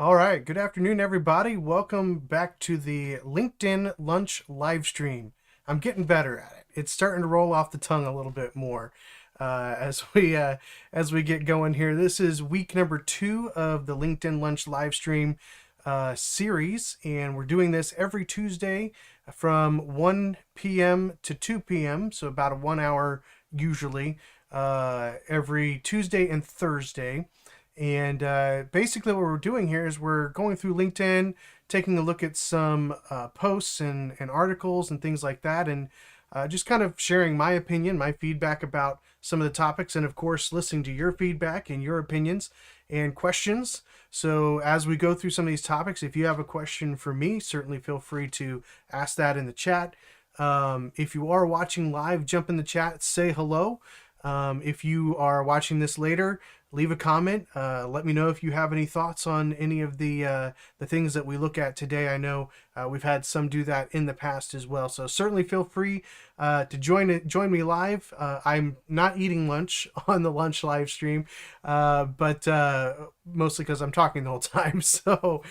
All right, good afternoon, everybody. Welcome back to the LinkedIn Lunch live stream. I'm getting better at it. It's starting to roll off the tongue a little bit more as we get going here. This is week number 2 of the LinkedIn Lunch live stream series, and we're doing this every Tuesday from 1 p.m. to 2 p.m. So about a 1 hour usually every Tuesday and Thursday. And basically, what we're doing here is we're going through LinkedIn, taking a look at some posts and articles and things like that, and just kind of sharing my opinion, my feedback about some of the topics, and of course, listening to your feedback and your opinions and questions. So, as we go through some of these topics, if you have a question for me, certainly feel free to ask that in the chat. If you are watching live, jump in the chat, say hello. If you are watching this later, leave a comment. Let me know if you have any thoughts on any of the things that we look at today. I know we've had some do that in the past as well. So certainly feel free to join me live. I'm not eating lunch on the lunch live stream, but mostly because I'm talking the whole time. So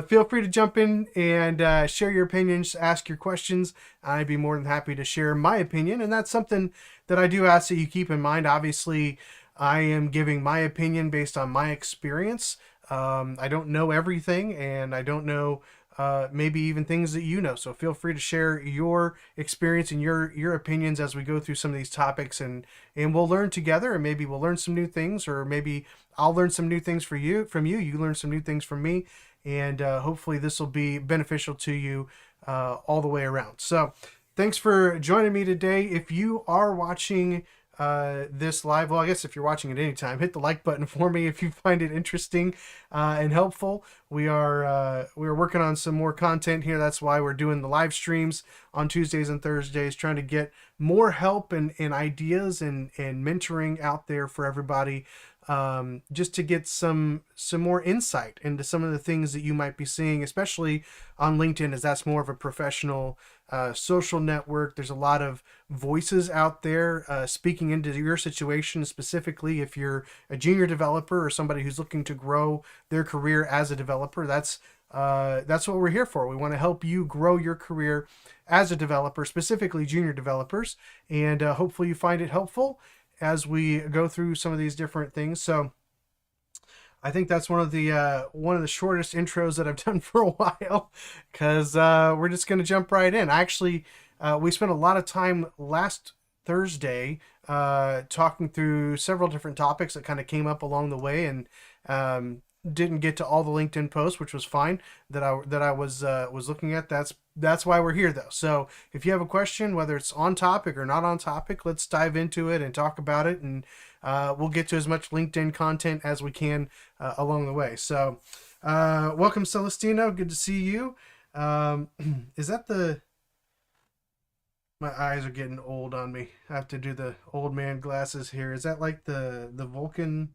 feel free to jump in and share your opinions, ask your questions. I'd be more than happy to share my opinion, and that's something that I do ask that you keep in mind. Obviously, I am giving my opinion based on my experience. I don't know everything, and I don't know maybe even things that you know. So feel free to share your experience and your opinions as we go through some of these topics, and we'll learn together, and maybe we'll learn some new things, or maybe I'll learn some new things from you. You learn some new things from me, and hopefully this will be beneficial to you all the way around. So thanks for joining me today. If you are watching this live, well, I guess if you're watching at any time, hit the like button for me if you find it interesting and helpful. We're working on some more content here. That's why we're doing the live streams on Tuesdays and Thursdays, trying to get more help and ideas and mentoring out there for everybody, just to get some more insight into some of the things that you might be seeing, especially on LinkedIn, as that's more of a professional social network. There's a lot of voices out there speaking into your situation, specifically if you're a junior developer or somebody who's looking to grow their career as a developer. That's what we're here for. We want to help you grow your career as a developer, specifically junior developers, and hopefully you find it helpful as we go through some of these different things. So I think that's one of the shortest intros that I've done for a while, because we're just going to jump right in. Actually, we spent a lot of time last Thursday talking through several different topics that kind of came up along the way, and didn't get to all the LinkedIn posts, which was fine, that I was looking at. That's why we're here, though. So if you have a question, whether it's on topic or not on topic, let's dive into it and talk about it, and we'll get to as much LinkedIn content as we can along the way. So welcome, Celestino. Good to see you. Is that the... My eyes are getting old on me. I have to do the old man glasses here. Is that like the Vulcan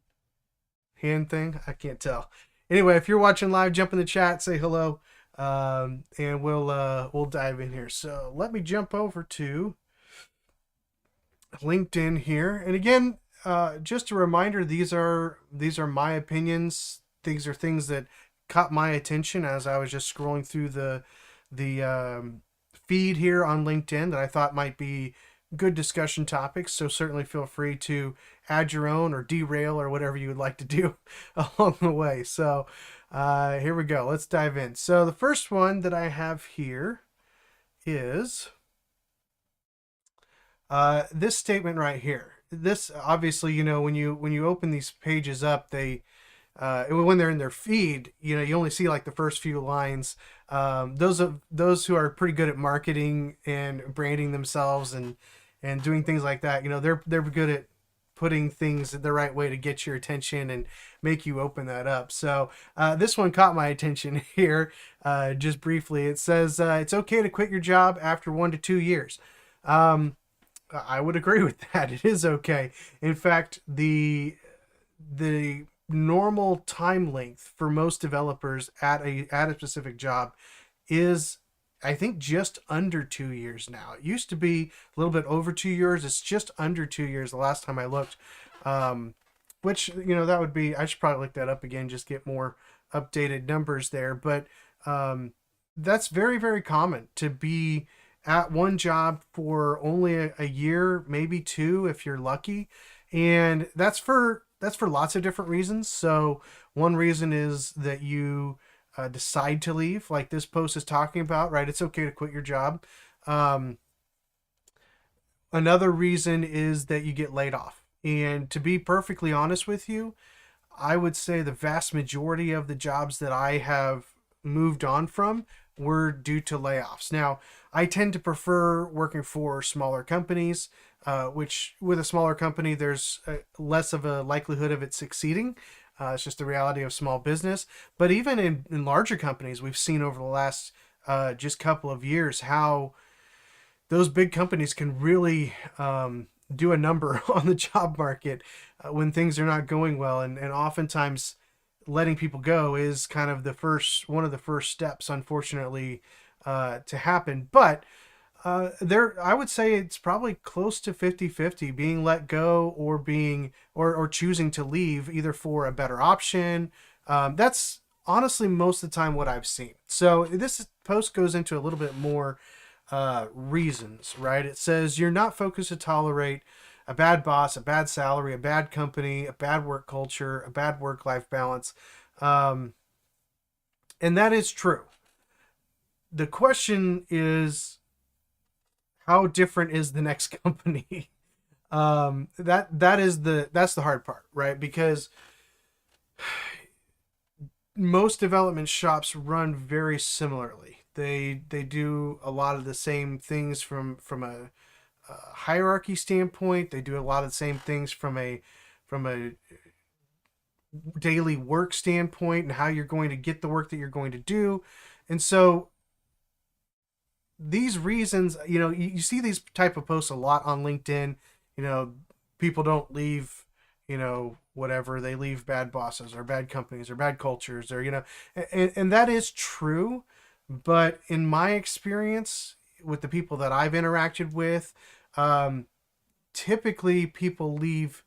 hand thing? I can't tell. Anyway, if you're watching live, jump in the chat, say hello, and we'll dive in here. So let me jump over to LinkedIn here, and again, just a reminder: these are my opinions. These are things that caught my attention as I was just scrolling through the feed here on LinkedIn that I thought might be good discussion topics. So certainly feel free to add your own or derail or whatever you would like to do along the way. So here we go. Let's dive in. So the first one that I have here is this statement right here. This, obviously, when you open these pages up, they when they're in their feed, you only see like the first few lines. Those who are pretty good at marketing and branding themselves and doing things like that, they're good at putting things the right way to get your attention and make you open that up. So this one caught my attention here. Just briefly, it says it's okay to quit your job after 1 to 2 years. I would agree with that. It is okay. In fact, the normal time length for most developers at a specific job is, I think, just under 2 years now. It used to be a little bit over 2 years. It's just under 2 years the last time I looked. Which, that would be, I should probably look that up again, just get more updated numbers there, but that's very, very common to be at one job for only a year, maybe two if you're lucky. And that's for lots of different reasons. So one reason is that you decide to leave, like this post is talking about, right? It's okay to quit your job. Um, Another reason is that you get laid off. And to be perfectly honest with you, I would say the vast majority of the jobs that I have moved on from were due to layoffs. Now, I tend to prefer working for smaller companies, which with a smaller company, there's less of a likelihood of it succeeding. It's just the reality of small business. But even in larger companies, we've seen over the last just couple of years how those big companies can really do a number on the job market when things are not going well, and oftentimes letting people go is kind of one of the first steps, unfortunately, to happen. But there, I would say it's probably close to 50-50 being let go or being or choosing to leave either for a better option. That's honestly most of the time what I've seen. So this post goes into a little bit more reasons, right? It says you're not focused to tolerate a bad boss, a bad salary, a bad company, a bad work culture, a bad work-life balance. Um, and that is true. The question is, how different is the next company? That's the hard part, right? Because most development shops run very similarly. They do a lot of the same things from a hierarchy standpoint. They do a lot of the same things from a daily work standpoint and how you're going to get the work that you're going to do. And so these reasons, you see these type of posts a lot on LinkedIn. You know, people don't leave, whatever, they leave bad bosses or bad companies or bad cultures or, and that is true. But in my experience with the people that I've interacted with, um, typically people leave,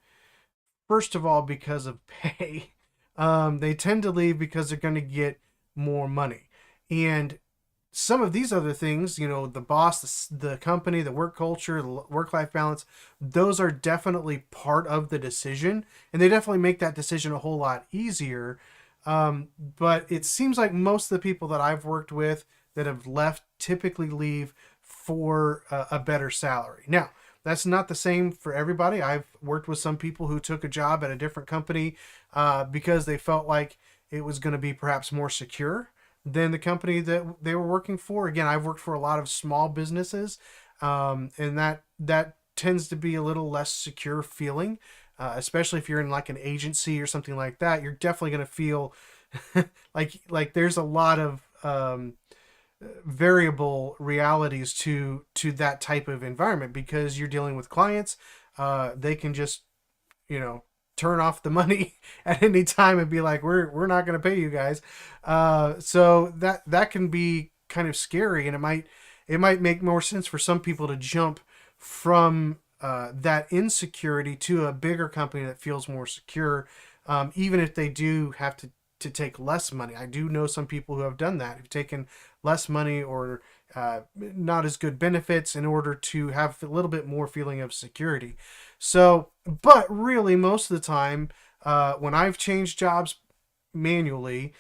first of all, because of pay. They tend to leave because they're going to get more money. And some of these other things, the boss, the company, the work culture, the work-life balance, those are definitely part of the decision, and they definitely make that decision a whole lot easier. But it seems like most of the people that I've worked with that have left typically leave for a better salary. Now, that's not the same for everybody. I've worked with some people who took a job at a different company because they felt like it was going to be perhaps more secure than the company that they were working for. Again, I've worked for a lot of small businesses, and that tends to be a little less secure feeling, especially if you're in like an agency or something like that. You're definitely going to feel like there's a lot of variable realities to that type of environment because you're dealing with clients. They can just turn off the money at any time and be like, we're not going to pay you guys. So that can be kind of scary, and it might make more sense for some people to jump from that insecurity to a bigger company that feels more secure, even if they do have to take less money. I do know some people who have done that, who've taken less money or not as good benefits in order to have a little bit more feeling of security. So, but really, most of the time, when I've changed jobs manually,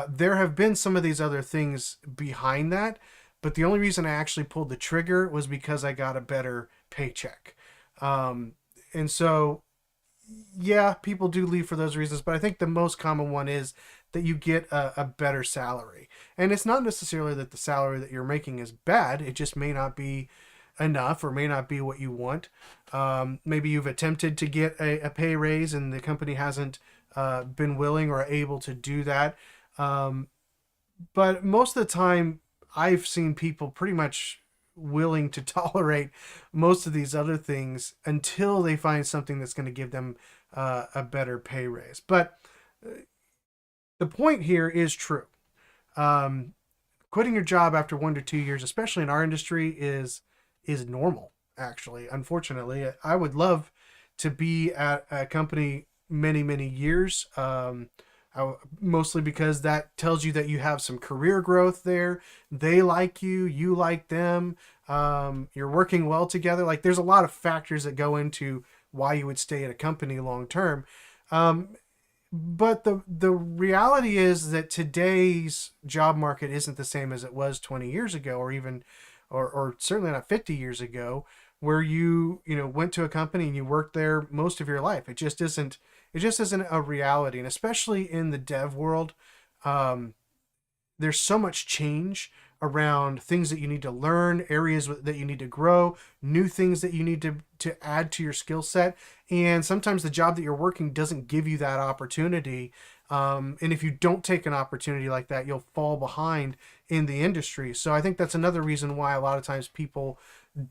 there have been some of these other things behind that. But the only reason I actually pulled the trigger was because I got a better paycheck. And so, yeah, people do leave for those reasons, but I think the most common one is that you get a better salary. And it's not necessarily that the salary that you're making is bad, it just may not be enough or may not be what you want. Maybe you've attempted to get a pay raise and the company hasn't been willing or able to do that. But most of the time, I've seen people pretty much willing to tolerate most of these other things until they find something that's going to give them a better pay raise. But the point here is true. Quitting your job after 1 to 2 years, especially in our industry, is normal. Actually, unfortunately, I would love to be at a company many years. mostly because that tells you that you have some career growth there. They like you, you like them. You're working well together. Like there's a lot of factors that go into why you would stay at a company long term. Um, but the reality is that today's job market isn't the same as it was 20 years ago, or even, or certainly not 50 years ago, where you know went to a company and you worked there most of your life. It just isn't a reality, and especially in the dev world, um, there's so much change around things that you need to learn, areas that you need to grow, new things that you need to add to your skill set. And sometimes the job that you're working doesn't give you that opportunity. And if you don't take an opportunity like that, you'll fall behind in the industry. So I think that's another reason why a lot of times people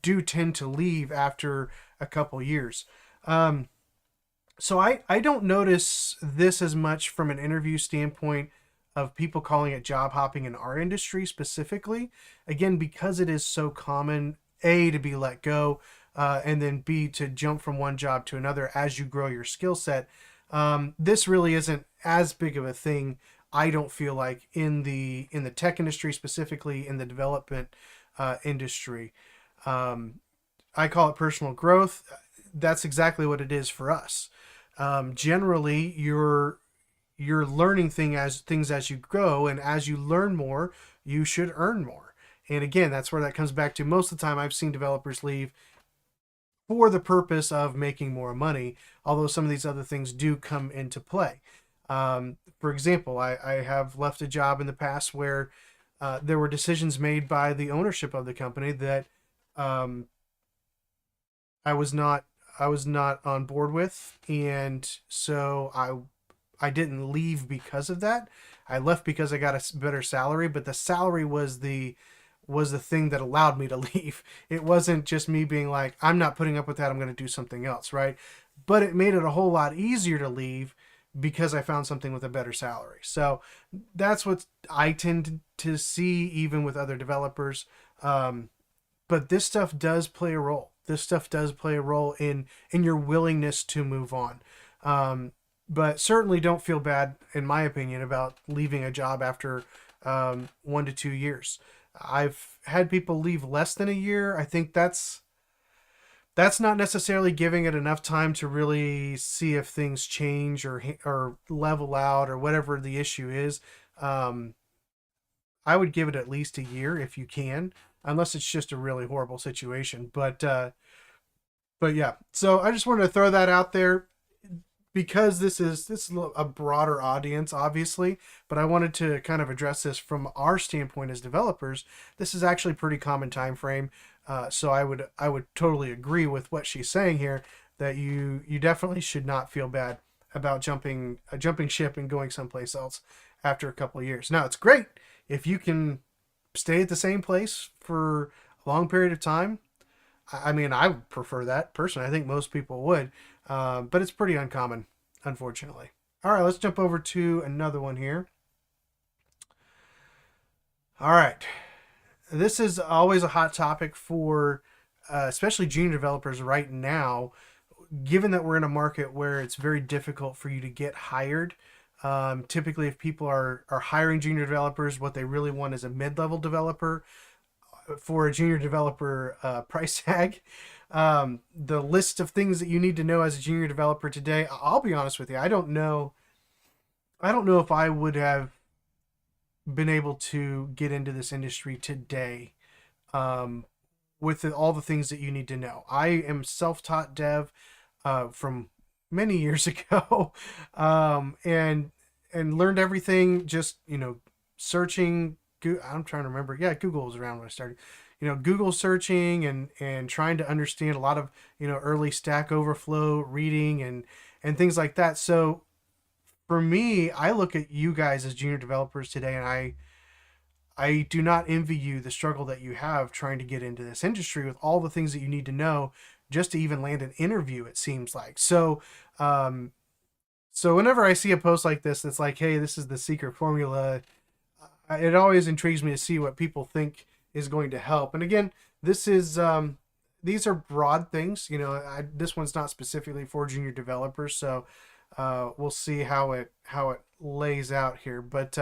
do tend to leave after a couple years. So I don't notice this as much from an interview standpoint of people calling it job hopping in our industry specifically. Again, because it is so common, A, to be let go, and then B, to jump from one job to another as you grow your skill set. This really isn't as big of a thing, I don't feel like, in the tech industry, specifically in the development industry. I call it personal growth. That's exactly what it is for us. Generally, you're learning things as you go, and as you learn more, you should earn more. And again, that's where that comes back to. Most of the time I've seen developers leave for the purpose of making more money, although some of these other things do come into play. For example, I have left a job in the past where there were decisions made by the ownership of the company that um, I was not on board with, and so I didn't leave because of that. I left because I got a better salary, but the salary was the thing that allowed me to leave. It wasn't just me being like, I'm not putting up with that, I'm going to do something else, right? But it made it a whole lot easier to leave because I found something with a better salary. So that's what I tend to see even with other developers. But this stuff does play a role. This stuff does play a role in your willingness to move on. But certainly don't feel bad, in my opinion, about leaving a job after 1 to 2 years. I've had people leave less than a year. I think that's not necessarily giving it enough time to really see if things change or level out or whatever the issue is. Um, I would give it at least a year if you can, unless it's just a really horrible situation. But yeah, so I just wanted to throw that out there because this is a broader audience, obviously, but I wanted to kind of address this from our standpoint as developers. This is actually a pretty common time frame, so I would totally agree with what she's saying here, that you definitely should not feel bad about jumping ship and going someplace else after a couple of years. Now it's great if you can stay at the same place for a long period of time. I mean, I would prefer that personally. I think most people would, but it's pretty uncommon, unfortunately. All right, let's jump over to another one here. All right, this is always a hot topic for especially junior developers right now, given that we're in a market where it's very difficult for you to get hired. Typically, if people are hiring junior developers, what they really want is a mid-level developer for a junior developer price tag. The list of things that you need to know as a junior developer today, I'll be honest with you, I don't know if I would have been able to get into this industry today, with all the things that you need to know. I am self-taught dev from many years ago, and learned everything just searching. I'm trying to remember. Yeah, Google was around when I started. Google searching and trying to understand a lot of early Stack Overflow reading and things like that. So for me, I look at you guys as junior developers today, and I do not envy you the struggle that you have trying to get into this industry with all the things that you need to know just to even land an interview, it seems like. So whenever I see a post like this that's like, hey, this is the secret formula, it always intrigues me to see what people think is going to help. And again, this is these are broad things. This one's not specifically for junior developers, so we'll see how it lays out here. But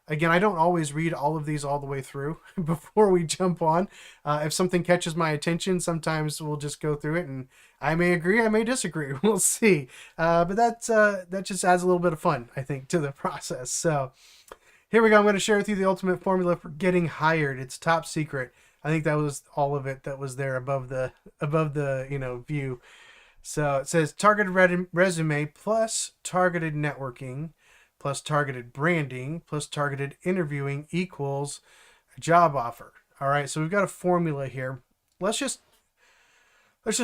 again, I don't always read all of these all the way through before we jump on. If something catches my attention, sometimes we'll just go through it, and I may agree, I may disagree. We'll see. But that just adds a little bit of fun, I think, to the process. So here we go. I'm going to share with you the ultimate formula for getting hired. It's top secret. I think that was all of it that was there above the view. So it says targeted resume plus targeted networking plus targeted branding plus targeted interviewing equals a job offer. All right, so we've got a formula here. Let's just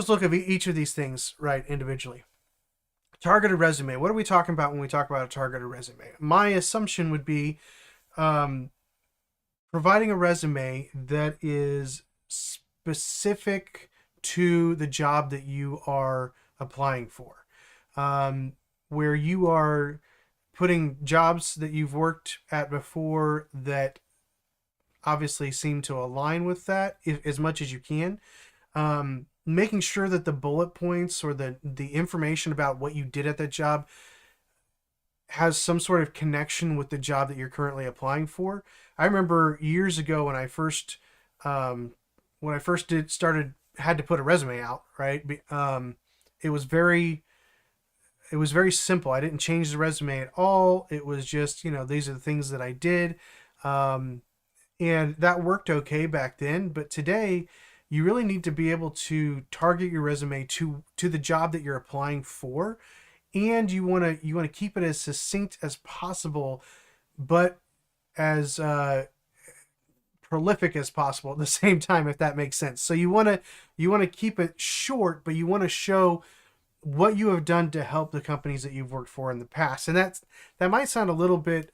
look at each of these things right individually. Targeted resume. What are we talking about when we talk about a targeted resume? My assumption would be providing a resume that is specific to the job that you are applying for, where you are putting jobs that you've worked at before that obviously seem to align with that as much as you can. Making sure that the bullet points or the information about what you did at that job has some sort of connection with the job that you're currently applying for. I remember years ago when I first had to put a resume out, right? It was very simple. I didn't change the resume at all. It was just, these are the things that I did. And that worked okay back then. But today, you really need to be able to target your resume to the job that you're applying for. And you want to keep it as succinct as possible, but as prolific as possible at the same time, if that makes sense. So you want to keep it short, but you want to show what you have done to help the companies that you've worked for in the past. And that might sound a little bit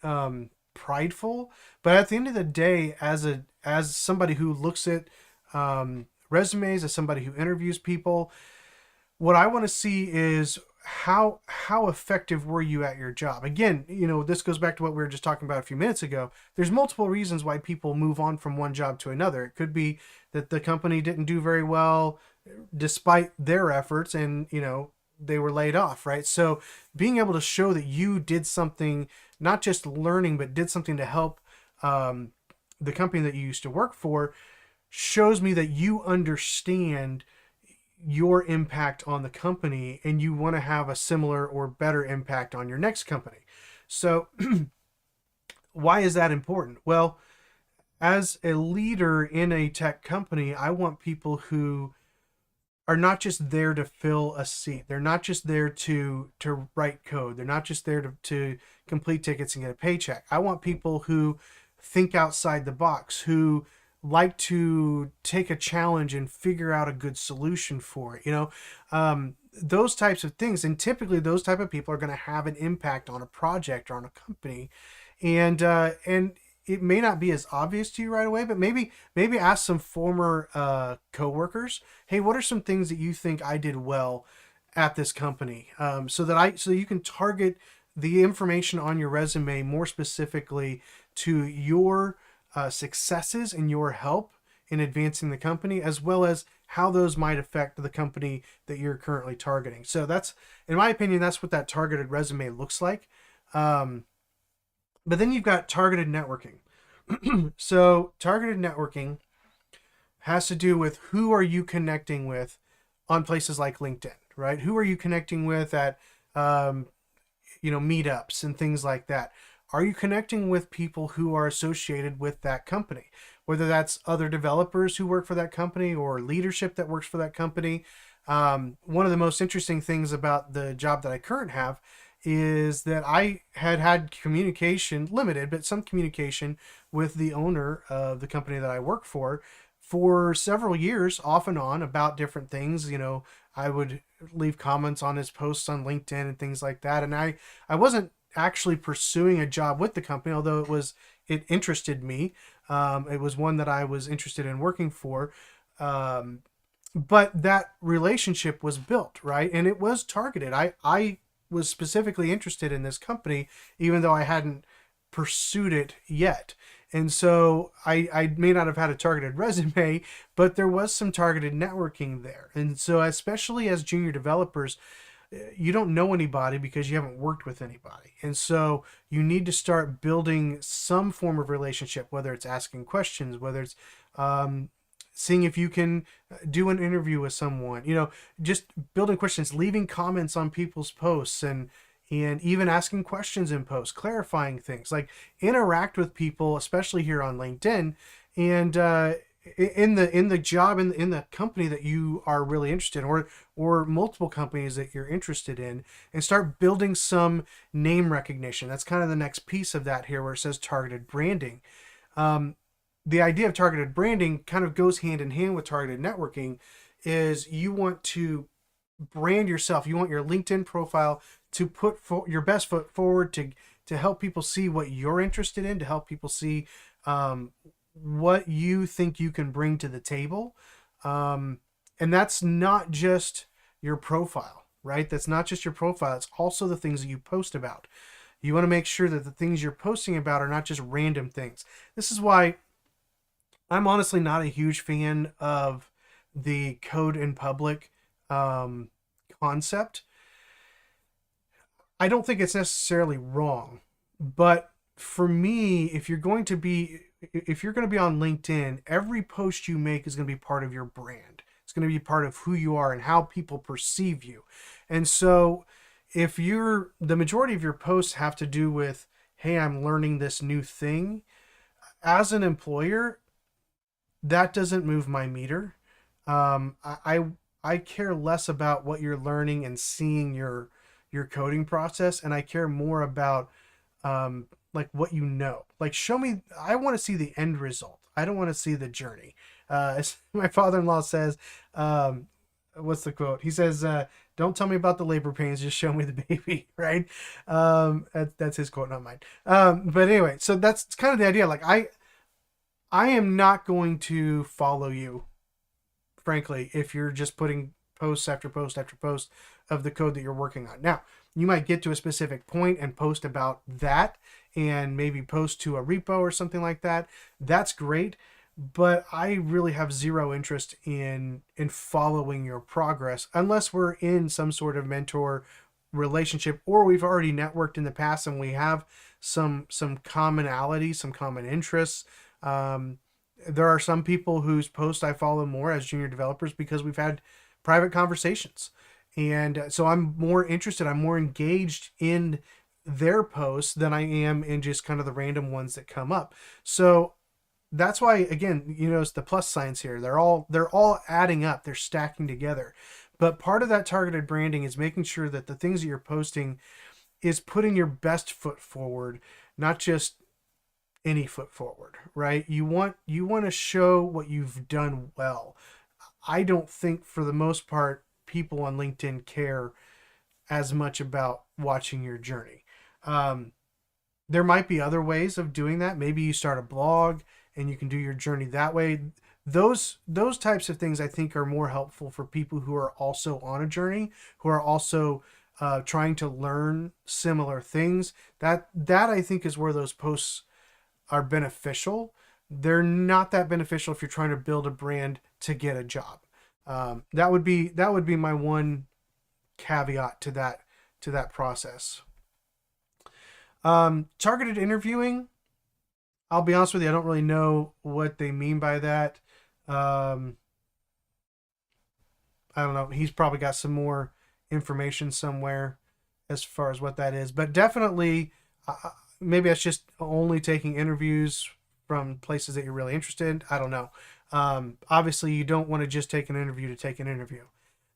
prideful, but at the end of the day, as somebody who looks at resumes, as somebody who interviews people, what I want to see is how effective were you at your job. Again, this goes back to what we were just talking about a few minutes ago. There's multiple reasons why people move on from one job to another. It could be that the company didn't do very well despite their efforts, and they were laid off, right? So being able to show that you did something, not just learning, but did something to help the company that you used to work for, shows me that you understand your impact on the company, and you want to have a similar or better impact on your next company. So why is that important? Well, as a leader in a tech company, I want people who are not just there to fill a seat. They're not just there to write code. They're not just there to complete tickets and get a paycheck. I want people who think outside the box, who like to take a challenge and figure out a good solution for it. Those types of things. And typically those type of people are going to have an impact on a project or on a company. And it may not be as obvious to you right away, but maybe ask some former coworkers, hey, what are some things that you think I did well at this company? So you can target the information on your resume more specifically to your successes and your help in advancing the company, as well as how those might affect the company that you're currently targeting. So that's, in my opinion, that's what that targeted resume looks like. But then you've got targeted networking. So targeted networking has to do with who are you connecting with on places like LinkedIn, right? Who are you connecting with at, meetups and things like that? Are you connecting with people who are associated with that company? Whether that's other developers who work for that company or leadership that works for that company. One of the most interesting things about the job that I currently have is that I had communication, limited, but some communication with the owner of the company that I work for several years, off and on, about different things. I would leave comments on his posts on LinkedIn and things like that. And I wasn't actually pursuing a job with the company, although it interested me. It was one that I was interested in working for. But that relationship was built, right? And it was targeted. I was specifically interested in this company, even though I hadn't pursued it yet. And so I may not have had a targeted resume, but there was some targeted networking there. And so especially as junior developers, you don't know anybody because you haven't worked with anybody. And so you need to start building some form of relationship, whether it's asking questions, whether it's um, seeing if you can do an interview with someone, just building questions, leaving comments on people's posts, and even asking questions in posts, clarifying things, like interact with people, especially here on LinkedIn. And in the job in the company that you are really interested in, or multiple companies that you're interested in, and start building some name recognition. That's kind of the next piece of that here, where it says targeted branding. The idea of targeted branding kind of goes hand in hand with targeted networking. Is you want to brand yourself, you want your LinkedIn profile to put your best foot forward, to help people see what you're interested in, to help people see what you think you can bring to the table. And that's not just your profile, right? That's not just your profile. It's also the things that you post about. You want to make sure that the things you're posting about are not just random things. This is why I'm honestly not a huge fan of the code in public concept. I don't think it's necessarily wrong, but for me, if you're going to be on LinkedIn, every post you make is going to be part of your brand. It's going to be part of who you are and how people perceive you. And so if the majority of your posts have to do with, hey, I'm learning this new thing, as an employer, that doesn't move my meter. I care less about what you're learning and seeing your coding process, and I care more about like what you know. Like, show me. I want to see the end result. I don't want to see the journey. As my father-in-law says, what's the quote? He says, "Don't tell me about the labor pains. Just show me the baby." Right? That's his quote, not mine. But anyway, so that's kind of the idea. Like, I am not going to follow you, frankly, if you're just putting posts after post after post of the code that you're working on. Now, you might get to a specific point and post about that, and maybe post to a repo or something like that. That's great, but I really have zero interest in following your progress unless we're in some sort of mentor relationship, or we've already networked in the past and we have some commonality, some common interests. There are some people whose posts I follow more as junior developers because we've had private conversations. And so I'm more interested, I'm more engaged in their posts than I am in just kind of the random ones that come up. So that's why, again, it's the plus signs here. They're all adding up. They're stacking together. But part of that targeted branding is making sure that the things that you're posting is putting your best foot forward, not just any foot forward, right? You want to show what you've done well. I don't think, for the most part, people on LinkedIn care as much about watching your journey. There might be other ways of doing that. Maybe you start a blog and you can do your journey that way. Those types of things I think are more helpful for people who are also on a journey, who are also trying to learn similar things. That I think is where those posts are beneficial. They're not that beneficial if you're trying to build a brand to get a job. That would be my one caveat to that process. Targeted interviewing, I'll be honest with you, I don't really know what they mean by that. I don't know. He's probably got some more information somewhere as far as what that is, but definitely maybe it's just only taking interviews from places that you're really interested in. I don't know. Obviously, you don't want to just take an interview to take an interview.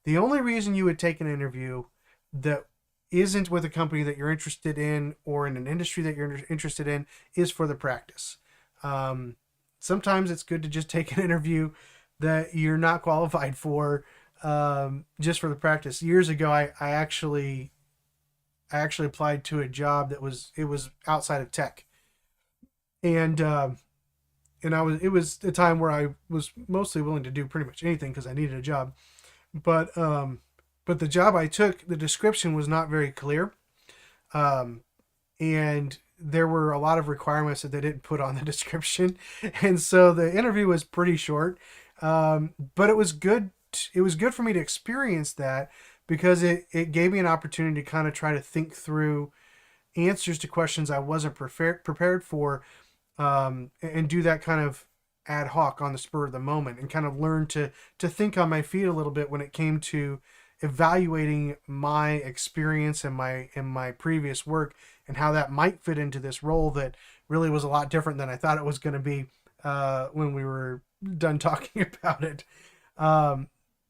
The only reason you would take an interview that isn't with a company that you're interested in or in an industry that you're interested in is for the practice. Sometimes it's good to just take an interview that you're not qualified for, just for the practice. Years ago, I actually applied to a job that was outside of tech, and it was a time where I was mostly willing to do pretty much anything because I needed a job. But the job I took, the description was not very clear, and there were a lot of requirements that they didn't put on the description, and so the interview was pretty short. But it was good it was good for me to experience that, because it gave me an opportunity to kind of try to think through answers to questions I wasn't prepared for, and do that kind of ad hoc on the spur of the moment, and kind of learn to think on my feet a little bit when it came to evaluating my experience and my previous work, and how that might fit into this role that really was a lot different than I thought it was going to be when we were done talking about it.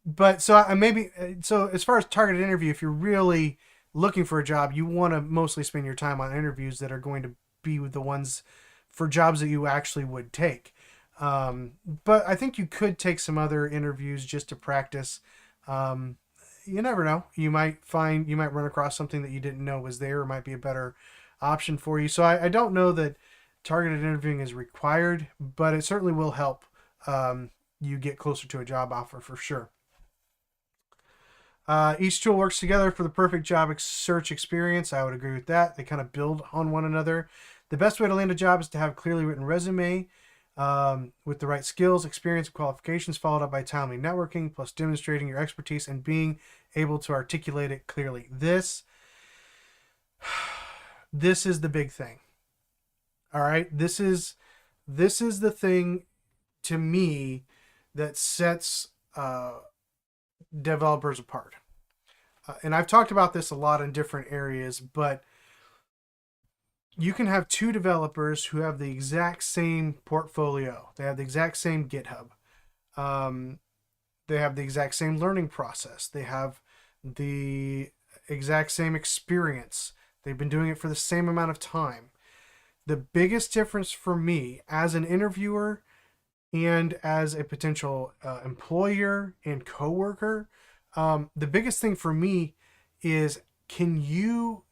But so I maybe so as far as targeted interview, if you're really looking for a job, you want to mostly spend your time on interviews that are going to be the ones for jobs that you actually would take. But I think you could take some other interviews just to practice. You never know. You might run across something that you didn't know was there, or might be a better option for you. So I don't know that targeted interviewing is required, but it certainly will help you get closer to a job offer for sure. Each tool works together for the perfect job search experience. I would agree with that. They kind of build on one another. The best way to land a job is to have a clearly written resume with the right skills, experience, and qualifications, followed up by timely networking, plus demonstrating your expertise and being able to articulate it clearly. This is the big thing. All right, this is the thing to me that sets developers apart. And I've talked about this a lot in different areas, but you can have two developers who have the exact same portfolio. They have the exact same GitHub. They have the exact same learning process. They have the exact same experience. They've been doing it for the same amount of time. The biggest difference for me as an interviewer and as a potential employer and coworker, the biggest thing for me is, can you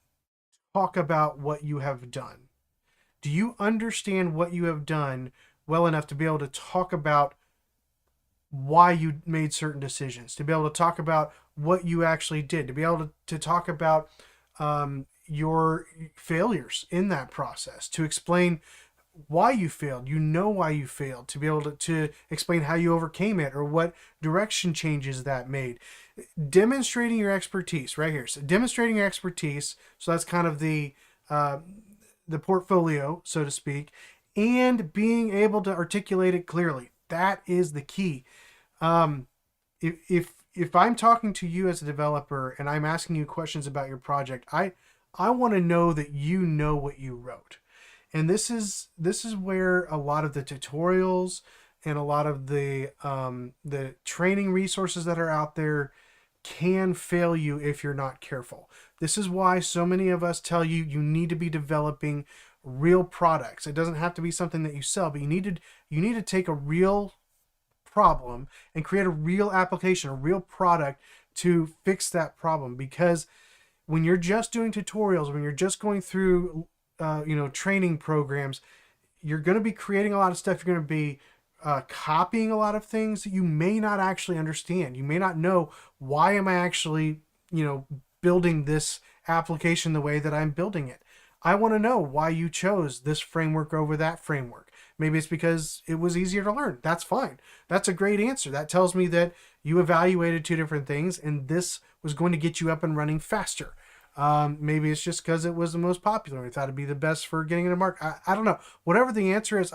talk about what you have done? Do you understand what you have done well enough to be able to talk about why you made certain decisions, to be able to talk about what you actually did, to be able to talk about your failures in that process, to explain why you failed, why you failed, to be able to explain how you overcame it or what direction changes that made. Demonstrating your expertise right here. So demonstrating your expertise. So that's kind of the portfolio, so to speak, and being able to articulate it clearly. That is the key. If I'm talking to you as a developer and I'm asking you questions about your project, I want to know that you know what you wrote. And this is where a lot of the tutorials and a lot of the training resources that are out there can fail you if you're not careful. This is why so many of us tell you need to be developing real products. It doesn't have to be something that you sell, but you need to take a real problem and create a real application, a real product to fix that problem. Because when you're just doing tutorials, when you're just going through training programs, you're going to be creating a lot of stuff. You're going to be copying a lot of things that you may not actually understand. You may not know, why am I actually building this application the way that I'm building it. I want to know why you chose this framework over that framework. Maybe it's because it was easier to learn. That's fine. That's a great answer. That tells me that you evaluated two different things and this was going to get you up and running faster. Maybe it's just because it was the most popular. We thought it'd be the best for getting in a market. I don't know. Whatever the answer is,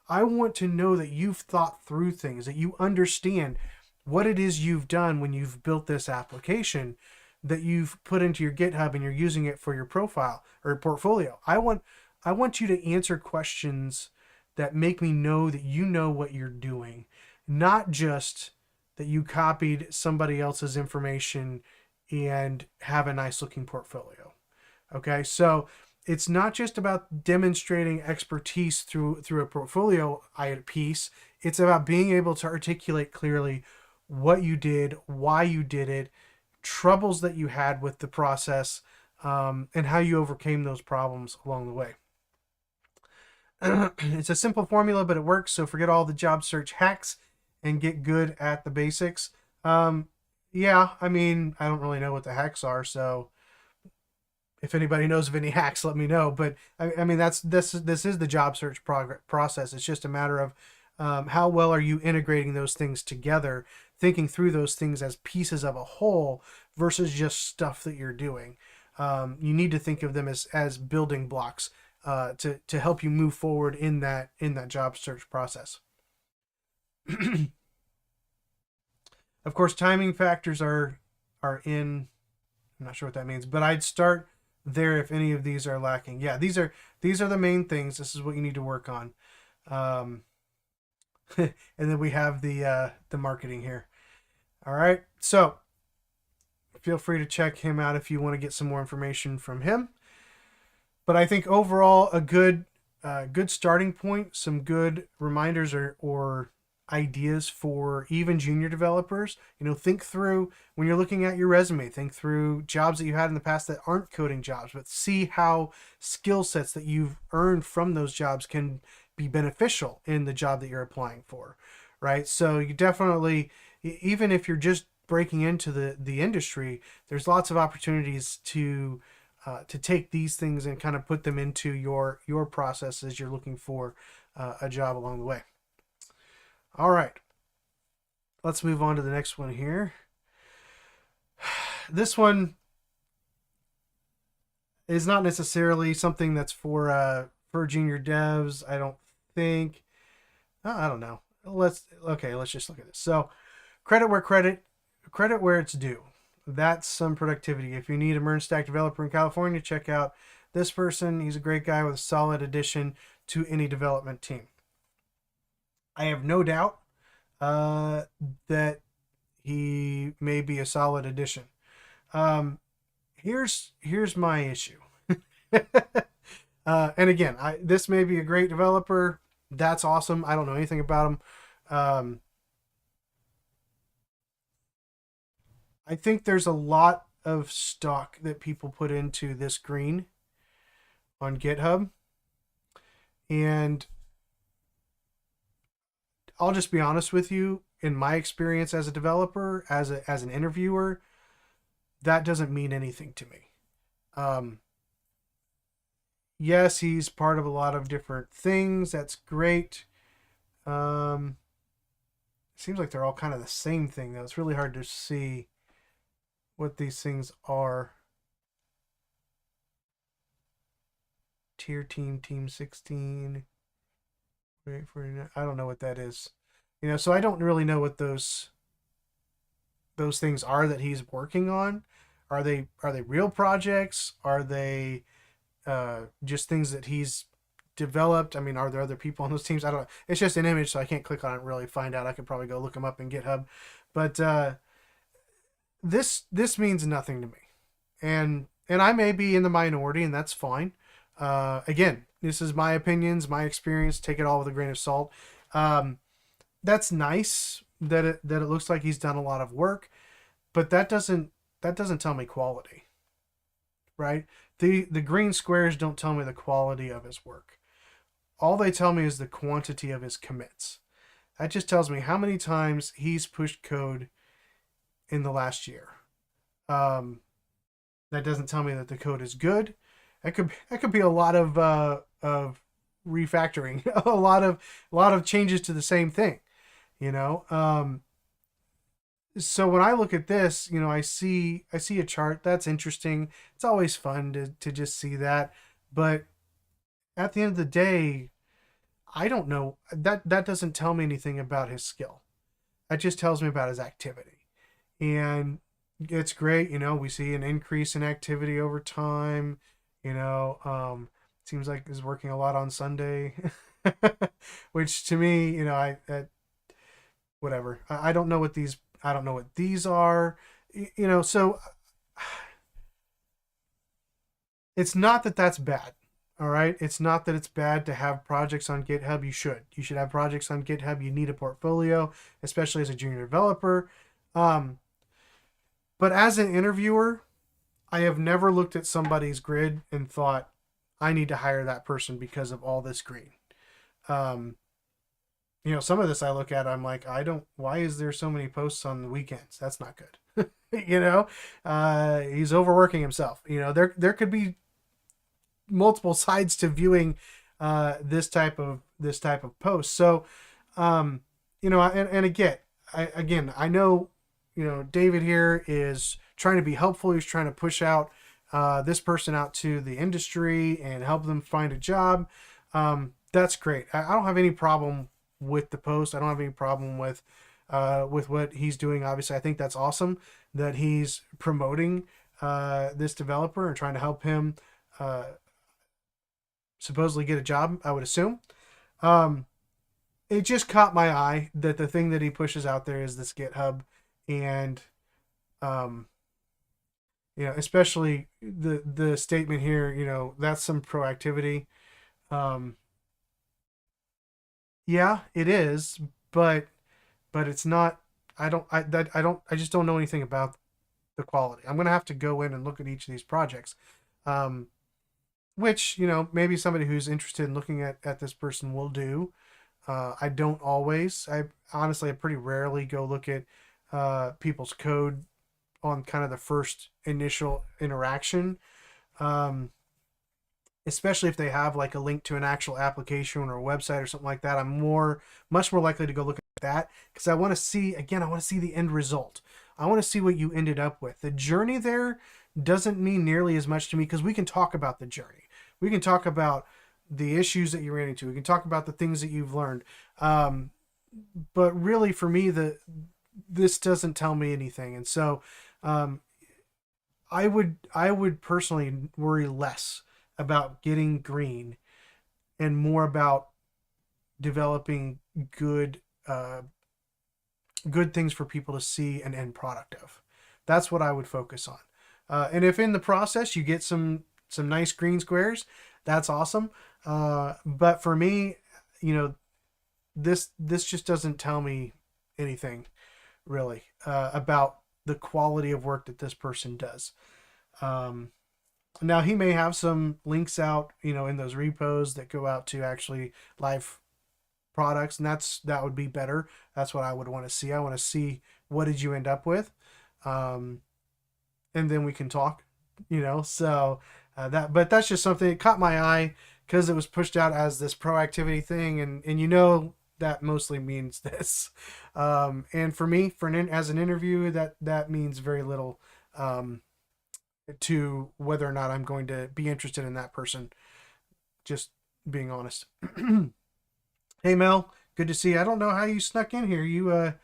I want to know that you've thought through things, that you understand what it is you've done when you've built this application that you've put into your GitHub and you're using it for your profile or portfolio. I want you to answer questions that make me know that you know what you're doing, not just that you copied somebody else's information and have a nice looking portfolio. Okay, so it's not just about demonstrating expertise through a portfolio piece. It's about being able to articulate clearly what you did, why you did it, troubles that you had with the process, and how you overcame those problems along the way. It's a simple formula, but it works. So forget all the job search hacks and get good at the basics. Yeah, I mean, I don't really know what the hacks are, so if anybody knows of any hacks, let me know. But I mean, this is the job search process. It's just a matter of how well are you integrating those things together thinking through those things as pieces of a whole versus just stuff that you're doing. You need to think of them as building blocks to help you move forward in that job search process. Of course, timing factors are in. I'm not sure what that means, but I'd start there if any of these are lacking. Yeah, these are the main things. This is what you need to work on. Um, and then we have the marketing here. All right, so feel free to check him out if you want to get some more information from him. But I think overall a good starting point, some good reminders or ideas for even junior developers. Think through when you're looking at your resume, think through jobs that you had in the past that aren't coding jobs, but see how skill sets that you've earned from those jobs can be beneficial in the job that you're applying for, right? So you definitely, even if you're just breaking into the industry, there's lots of opportunities to take these things and kind of put them into your process as you're looking for a job along the way. All right, let's move on to the next one here. This one is not necessarily something that's for junior devs. I don't think. I don't know. Let's just look at this. So, credit where it's due. That's some productivity. If you need a MERN stack developer in California, check out this person. He's a great guy with a solid addition to any development team. I have no doubt that he may be a solid addition. Here's my issue. And again, this may be a great developer. That's awesome. I don't know anything about him. I think there's a lot of stock that people put into this green on GitHub. And I'll just be honest with you, in my experience as a developer, as an interviewer, that doesn't mean anything to me. Yes, he's part of a lot of different things. That's great. Seems like they're all kind of the same thing, though. It's really hard to see what these things are. Tier team 16. Wait for I don't know what that is. So I don't really know what those things are that he's working on. Are they real projects? Are they just things that he's developed? I mean, are there other people on those teams? I don't know. It's just an image, so I can't click on it and really find out. I could probably go look them up in GitHub. But this means nothing to me. And I may be in the minority, and that's fine. Again, this is my opinions, my experience. Take it all with a grain of salt. That's nice that it looks like he's done a lot of work, but that doesn't tell me quality, right? The green squares don't tell me the quality of his work. All they tell me is the quantity of his commits. That just tells me how many times he's pushed code in the last year. That doesn't tell me that the code is good. That could be a lot of refactoring, a lot of changes to the same thing, So when I look at this, I see a chart that's interesting. It's always fun to just see that, but at the end of the day, I don't know. That doesn't tell me anything about his skill. That just tells me about his activity, and it's great. We see an increase in activity over time. Seems like he's working a lot on Sunday, which to me, whatever. I don't know what these are, so it's not that that's bad. All right. It's not that it's bad to have projects on GitHub. You should have projects on GitHub. You need a portfolio, especially as a junior developer. But as an interviewer, I have never looked at somebody's grid and thought, I need to hire that person because of all this green. Some of this I look at, I'm like, why is there so many posts on the weekends? That's not good. He's overworking himself. There could be multiple sides to viewing this type of post. So, and again, I know, David here is trying to be helpful. He's trying to push out this person out to the industry and help them find a job. That's great. I don't have any problem with the post. I don't have any problem with what he's doing. Obviously, I think that's awesome that he's promoting this developer and trying to help him uh, supposedly get a job, I would assume. Um, it just caught my eye that the thing that he pushes out there is this GitHub, and um, especially the statement here, that's some proactivity. Um, yeah, it is, but it's not. I just don't know anything about the quality. I'm gonna have to go in and look at each of these projects. Um, which maybe somebody who's interested in looking at this person will do. I don't always. I pretty rarely go look at people's code on kind of the first initial interaction, um, especially if they have like a link to an actual application or a website or something like that. I'm much more likely to go look at that because I want to see, again, I want to see the end result. I want to see what you ended up with. The journey there doesn't mean nearly as much to me because we can talk about the journey. We can talk about the issues that you ran into. We can talk about the things that you've learned. But really, for me, this doesn't tell me anything, and so um, I would personally worry less about getting green and more about developing good things for people to see an end product of. That's what I would focus on. And if in the process you get some nice green squares, that's awesome. But for me, you know, this just doesn't tell me anything really about the quality of work that this person does. Um, Now he may have some links out, in those repos that go out to actually live products, and that would be better. That's what I would want to see. I want to see what did you end up with, um, and then we can talk. So but that's just something that caught my eye because it was pushed out as this proactivity thing, and that mostly means this. And for me, as an interview, that means very little. To whether or not I'm going to be interested in that person. Just being honest. Hey Mel, good to see you. I don't know how you snuck in here.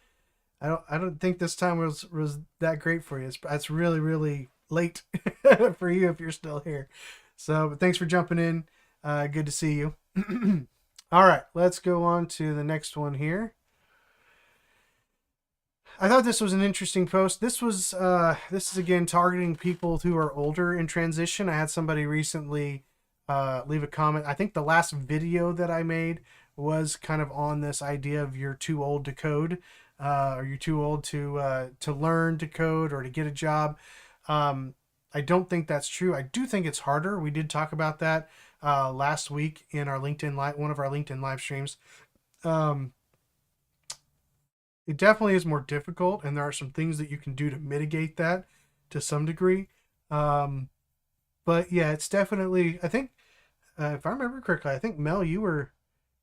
I don't think this time was that great for you. It's really really late for you if you're still here. So, but thanks for jumping in. Good to see you. All right, let's go on to the next one here. I thought this was an interesting post. This is again targeting people who are older in transition. I had somebody recently leave a comment. I think the last video that I made was kind of on this idea of you're too old to code, or you're too old to learn to code or to get a job. I don't think that's true. I do think it's harder. We did talk about that last week in our one of our LinkedIn live streams. Um, it definitely is more difficult, and there are some things that you can do to mitigate that to some degree. Um, but yeah, it's definitely. I think if I remember correctly, I think Mel, you were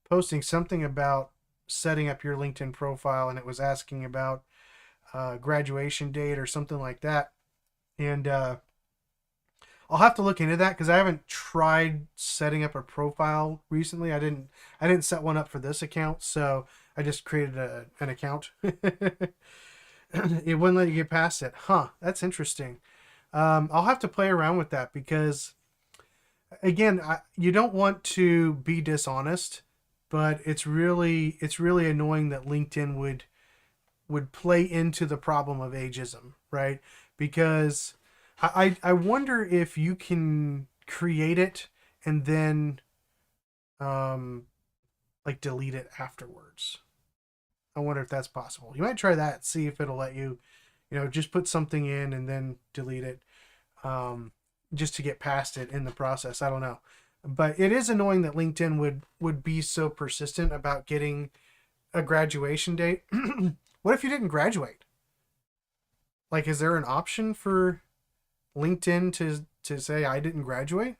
posting something about setting up your LinkedIn profile, and it was asking about graduation date or something like that. And I'll have to look into that because I haven't tried setting up a profile recently. I didn't set one up for this account, so I just created an account. It wouldn't let you get past it. Huh, that's interesting. I'll have to play around with that because, again, you don't want to be dishonest, but it's really annoying that LinkedIn would play into the problem of ageism, right? Because I wonder if you can create it and then um, like delete it afterwards. I wonder if that's possible. You might try that, see if it'll let you, just put something in and then delete it, um, just to get past it in the process. I don't know, but it is annoying that LinkedIn would be so persistent about getting a graduation date. What if you didn't graduate? Like, is there an option for LinkedIn to say I didn't graduate?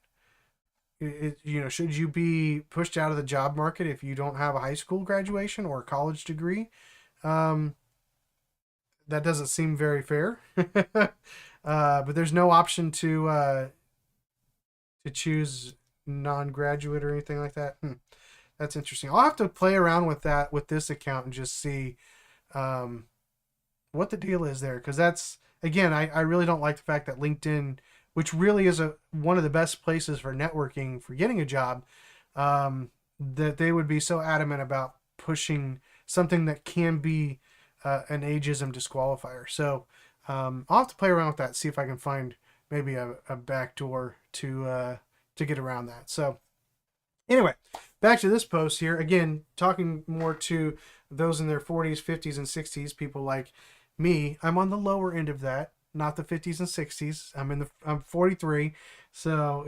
Should you be pushed out of the job market if you don't have a high school graduation or a college degree? Um, that doesn't seem very fair. But there's no option to choose non-graduate or anything like that. That's interesting. I'll have to play around with that with this account and just see um, what the deal is there. Because that's, again, I really don't like the fact that LinkedIn, which really is one of the best places for networking for getting a job, that they would be so adamant about pushing something that can be an ageism disqualifier. So I'll have to play around with that, see if I can find maybe a backdoor to get around that. So anyway, back to this post here. Again, talking more to those in their 40s, 50s, and 60s, people like me. I'm on the lower end of that, not the 50s and 60s. I'm 43, so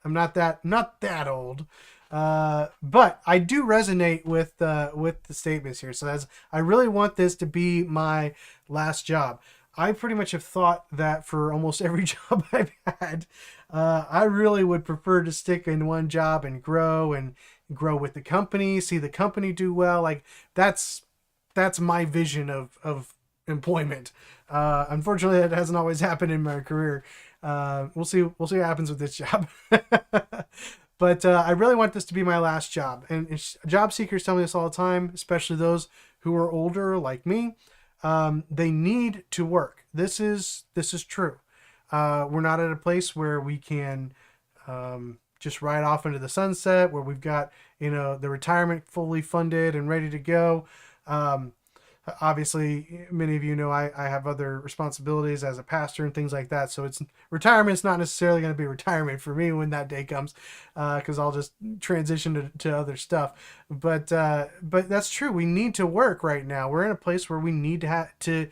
I'm not that old. But I do resonate with the statements here. So I really want this to be my last job. I pretty much have thought that for almost every job I've had. I really would prefer to stick in one job and grow with the company, see the company do well. Like that's my vision of employment. Unfortunately, that hasn't always happened in my career. We'll see what happens with this job. But I really want this to be my last job. And job seekers tell me this all the time, especially those who are older like me. They need to work. This is true. We're not at a place where we can just ride off into the sunset, where we've got the retirement fully funded and ready to go. Obviously, many of you know I have other responsibilities as a pastor and things like that. So retirement's not necessarily going to be retirement for me when that day comes, because I'll just transition to other stuff. But that's true. We need to work right now. We're in a place where we need we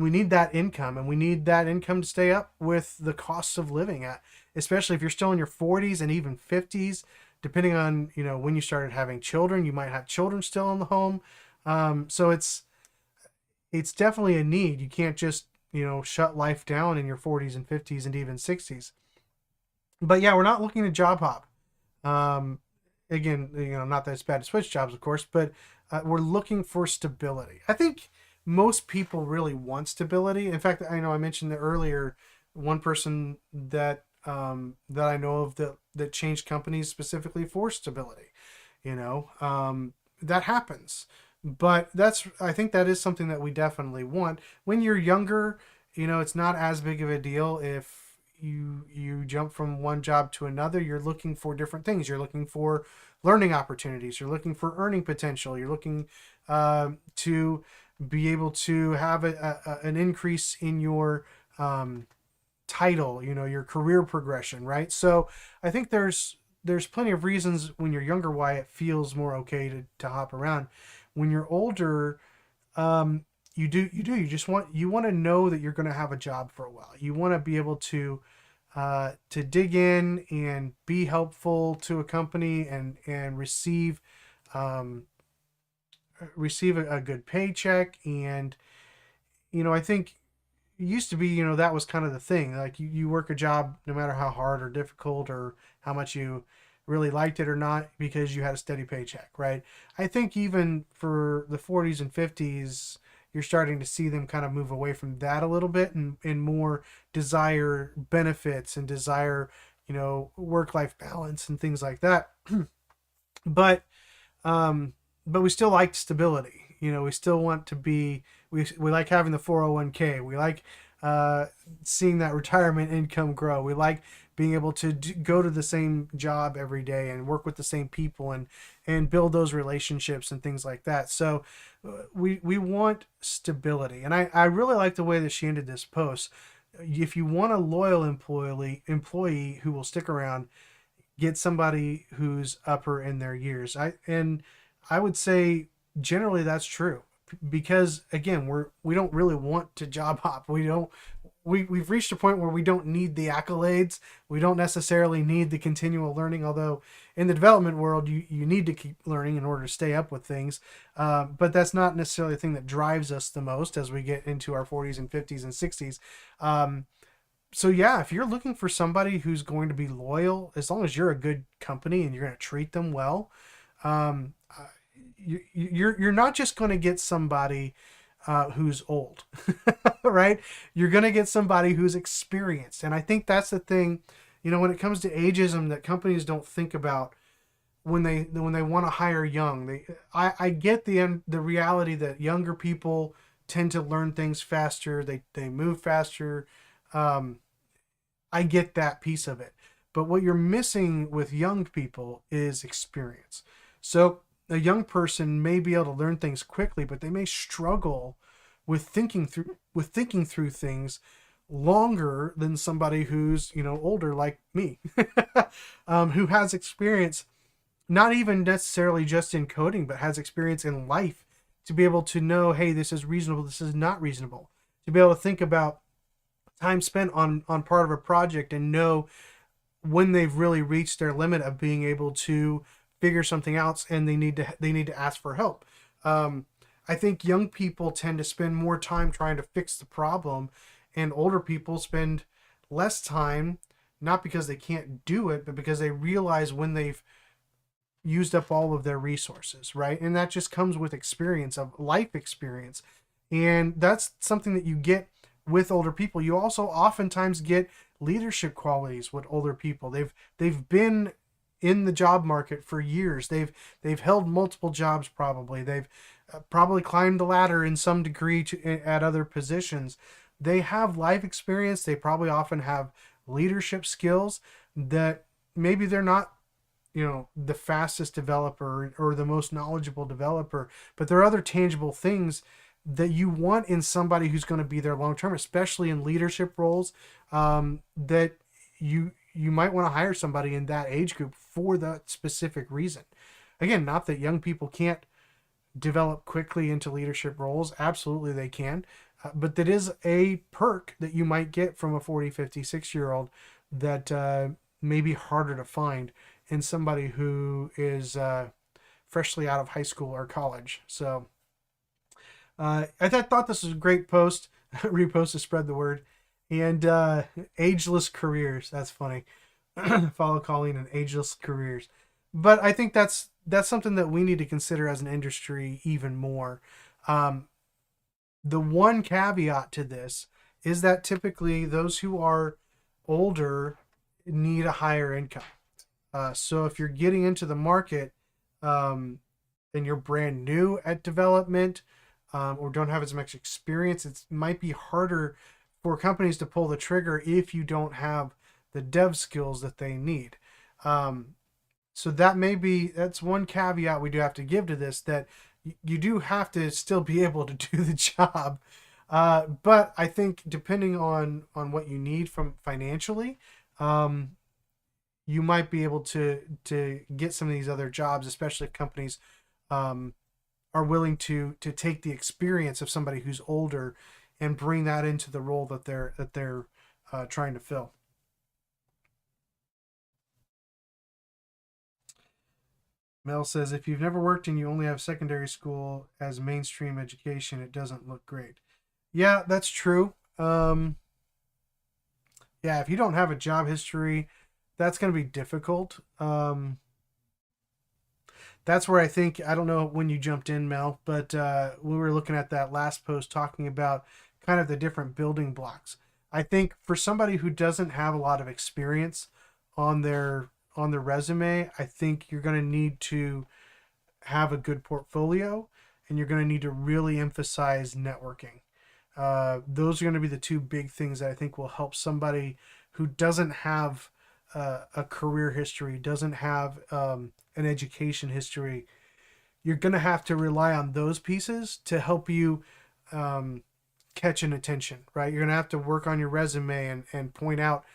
need that income, and we need that income to stay up with the costs of living at, especially if you're still in your 40s and even 50s, depending on when you started having children. You might have children still in the home. So it's definitely a need. You can't just, shut life down in your 40s and 50s and even 60s. But yeah, we're not looking to job hop. Again, not that it's bad to switch jobs, of course, but we're looking for stability. I think most people really want stability. In fact, I know I mentioned earlier one person that that I know of that changed companies specifically for stability. That happens. But I think that is something that we definitely want. When you're younger, it's not as big of a deal if you jump from one job to another. You're looking for different things. You're looking for learning opportunities. You're looking for earning potential. You're looking to be able to have an increase in your title, your career progression, right? So I think there's plenty of reasons when you're younger why it feels more okay to hop around. When you're older, you want to know that you're going to have a job for a while. You want to be able to dig in and be helpful to a company and receive a good paycheck. And I think it used to be that was kind of the thing. Like you work a job no matter how hard or difficult or how much you really liked it or not, because you had a steady paycheck, right? I think even for the 40s and 50s, you're starting to see them kind of move away from that a little bit and more desire benefits and desire, work-life balance and things like that. But we still like stability. We still want to be, we like having the 401k. We like seeing that retirement income grow. We like being able to go to the same job every day and work with the same people and build those relationships and things like that. So we want stability. And I really like the way that she ended this post. If you want a loyal employee who will stick around, get somebody who's upper in their years. I would say generally that's true, because again, we don't really want to job hop. We've reached a point where we don't need the accolades. We don't necessarily need the continual learning, although in the development world, you need to keep learning in order to stay up with things. But that's not necessarily the thing that drives us the most as we get into our 40s and 50s and 60s. So yeah, if you're looking for somebody who's going to be loyal, as long as you're a good company and you're going to treat them well, you're not just going to get somebody who's old, right? You're going to get somebody who's experienced. And I think that's the thing, when it comes to ageism that companies don't think about when they want to hire young. I get the reality that younger people tend to learn things faster. They move faster. Um, I get that piece of it. But what you're missing with young people is experience. So a young person may be able to learn things quickly, but they may struggle with thinking through things longer than somebody who's older like me, who has experience, not even necessarily just in coding, but has experience in life to be able to know, hey, this is reasonable, this is not reasonable, to be able to think about time spent on part of a project and know when they've really reached their limit of being able to figure something out and they need to ask for help. I think young people tend to spend more time trying to fix the problem, and older people spend less time, not because they can't do it, but because they realize when they've used up all of their resources, right? And that just comes with experience, of life experience. And that's something that you get with older people. You also oftentimes get leadership qualities with older people. They've been in the job market for years. They've held multiple jobs probably. They've probably climbed the ladder in some degree at other positions. They have life experience. They probably often have leadership skills that maybe they're not the fastest developer or the most knowledgeable developer, but there are other tangible things that you want in somebody who's going to be there long term, especially in leadership roles, that you might want to hire somebody in that age group for that specific reason. Again, not that young people can't develop quickly into leadership roles. Absolutely they can. But that is a perk that you might get from a 40, 50, 60-year-old that may be harder to find in somebody who is freshly out of high school or college. So I thought this was a great post. Repost to spread the word. And ageless careers. That's funny. Follow Colleen and ageless careers. But I think that's something that we need to consider as an industry even more. The one caveat to this is that typically those who are older need a higher income. So if you're getting into the market and you're brand new at development or don't have as much experience, it might be harder for companies to pull the trigger if you don't have the dev skills that they need. So that's one caveat we do have to give to this, that you do have to still be able to do the job. But I think depending on what you need from financially, you might be able to get some of these other jobs, especially if companies are willing to take the experience of somebody who's older and bring that into the role that they're trying to fill. Mel says, if you've never worked and you only have secondary school as mainstream education, it doesn't look great. Yeah, that's true. Yeah, if you don't have a job history, that's going to be difficult. That's where I think, I don't know when you jumped in, Mel, but we were looking at that last post talking about kind of the different building blocks. I think for somebody who doesn't have a lot of experience on their resume, I think you're going to need to have a good portfolio, and you're going to need to really emphasize networking. Those are going to be the two big things that I think will help somebody who doesn't have a career history, doesn't have an education history. You're going to have to rely on those pieces to help you catch an attention, right? You're going to have to work on your resume and point out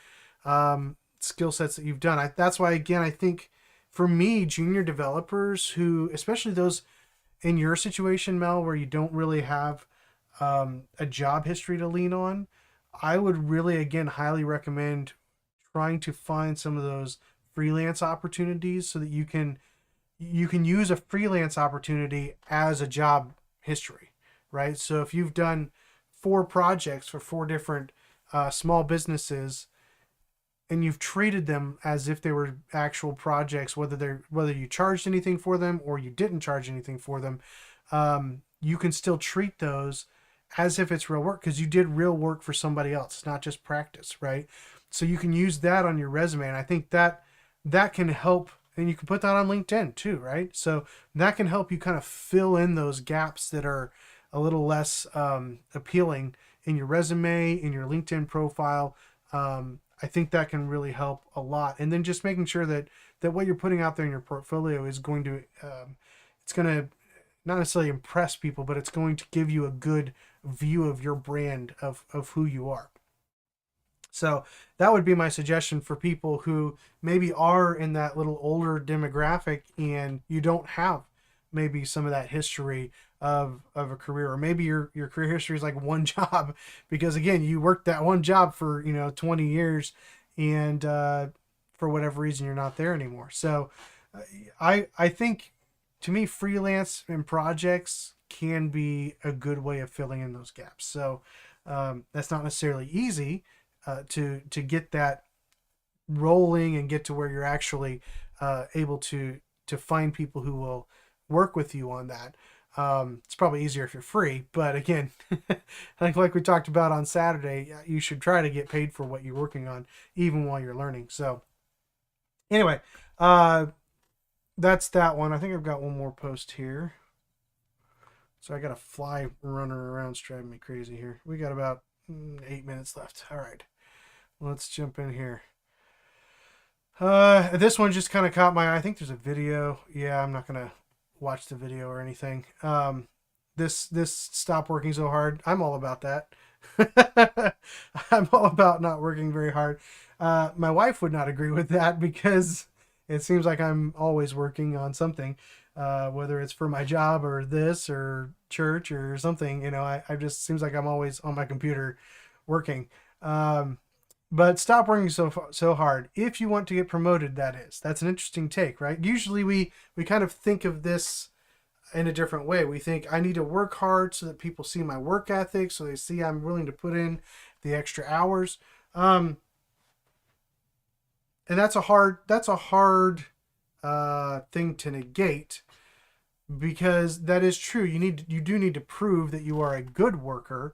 skill sets that you've done. That's why, again, I think for me, junior developers who, especially those in your situation, Mel, where you don't really have a job history to lean on, I would really, again, highly recommend trying to find some of those freelance opportunities so that you can use a freelance opportunity as a job history, right? So if you've done 4 projects for 4 different small businesses, and you've treated them as if they were actual projects, whether you charged anything for them or you didn't charge anything for them, you can still treat those as if it's real work because you did real work for somebody else. It's not just practice, right? So you can use that on your resume, and I think that can help. And you can put that on LinkedIn too, right? So that can help you kind of fill in those gaps that are a little less appealing in your resume, in your LinkedIn profile. I think that can really help a lot. And then just making sure that what you're putting out there in your portfolio is going to, it's going to not necessarily impress people, but it's going to give you a good view of your brand of who you are. So that would be my suggestion for people who maybe are in that little older demographic and you don't have maybe some of that history of a career, or maybe your career history is like one job because again you worked that one job for 20 years and for whatever reason you're not there anymore. So I think to me freelance and projects can be a good way of filling in those gaps. So that's not necessarily easy to get that rolling and get to where you're actually able to find people who will work with you on that. It's probably easier if you're free, but again, like we talked about on Saturday, you should try to get paid for what you're working on, even while you're learning. So anyway, that's that one. I think I've got one more post here. So I got a fly running around, it's driving me crazy here. We got about 8 minutes left. All right, let's jump in here. This one just kind of caught my eye. I think there's a video. Yeah, I'm not gonna watch the video or anything. This stop working so hard. I'm all about that. I'm all about not working very hard. My wife would not agree with that because it seems like I'm always working on something, whether it's for my job or this or church or something. I just seems like I'm always on my computer working. But stop working so hard. If you want to get promoted, that's an interesting take, right? Usually we kind of think of this in a different way. We think I need to work hard so that people see my work ethic, so they see I'm willing to put in the extra hours. And that's a hard thing to negate because that is true. You do need to prove that you are a good worker.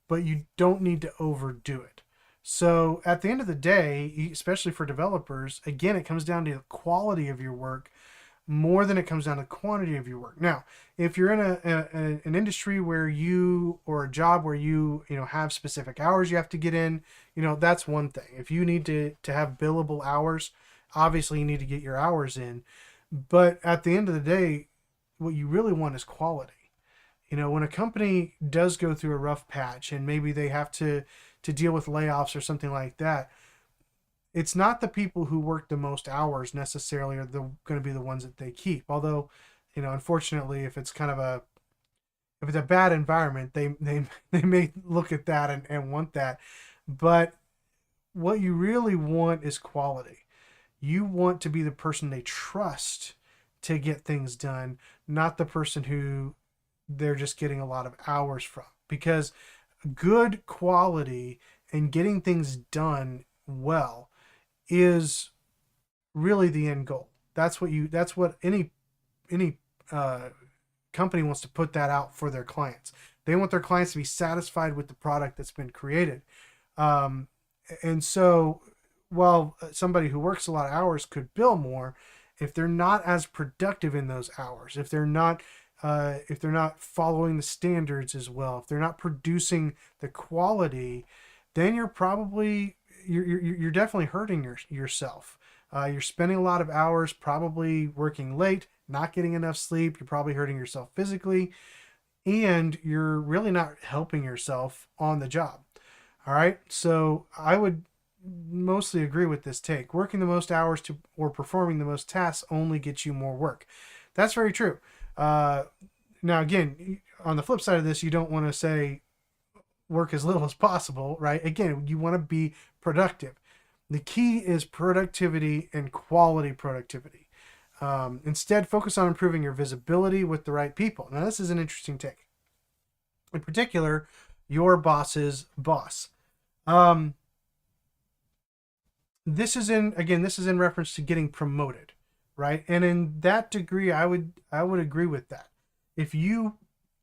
But you don't need to overdo it. So at the end of the day, especially for developers, again, it comes down to the quality of your work more than it comes down to the quantity of your work. Now, if you're in an industry where or a job where you have specific hours you have to get in, that's one thing. If you need to have billable hours, obviously you need to get your hours in. But at the end of the day, what you really want is quality. When a company does go through a rough patch and maybe they have to deal with layoffs or something like that, it's not the people who work the most hours necessarily are going to be the ones that they keep. Although, unfortunately, if it's a bad environment, they may look at that and want that. But what you really want is quality. You want to be the person they trust to get things done, not the person who they're just getting a lot of hours from, because good quality and getting things done well is really the end goal. That's what any company wants to put that out for their clients. They want their clients to be satisfied with the product that's been created. And so while somebody who works a lot of hours could bill more, if they're not as productive in those hours, if they're not following the standards as well, if they're not producing the quality, then you're definitely hurting yourself. You're spending a lot of hours probably working late, not getting enough sleep. You're probably hurting yourself physically, and you're really not helping yourself on the job. All right. So I would mostly agree with this take. Working the most hours or performing the most tasks only gets you more work. That's very true. Now, again, on the flip side of this, you don't want to say work as little as possible, right? Again, you want to be productive. The key is productivity and quality productivity. Instead, focus on improving your visibility with the right people. Now, this is an interesting take. In particular, your boss's boss. This is in reference to getting promoted, right? And in that degree, I would agree with that. If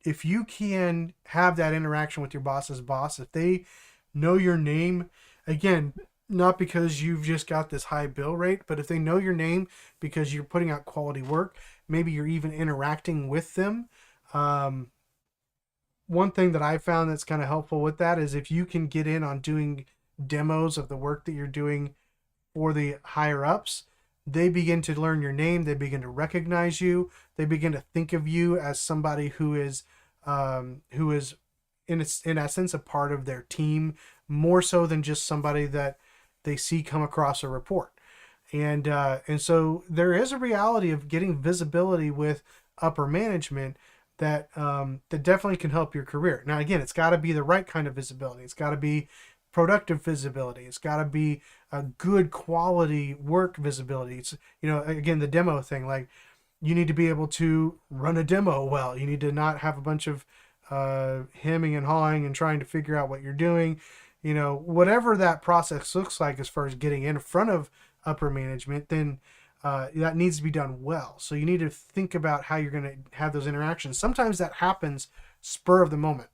if you can have that interaction with your boss's boss, if they know your name, again, not because you've just got this high bill rate, but if they know your name because you're putting out quality work, maybe you're even interacting with them. One thing that I found that's kind of helpful with that is if you can get in on doing demos of the work that you're doing for the higher ups, they begin to learn your name. They begin to recognize you. They begin to think of you as somebody who is in essence a part of their team, more so than just somebody that they see come across a report. And so there is a reality of getting visibility with upper management that definitely can help your career. Now, again, it's got to be the right kind of visibility. It's got to be productive visibility. It's got to be a good quality work visibility. It's, again, the demo thing, like you need to be able to run a demo well. You need to not have a bunch of hemming and hawing and trying to figure out what you're doing. Whatever that process looks like as far as getting in front of upper management, then that needs to be done well. So you need to think about how you're going to have those interactions. Sometimes that happens spur of the moment.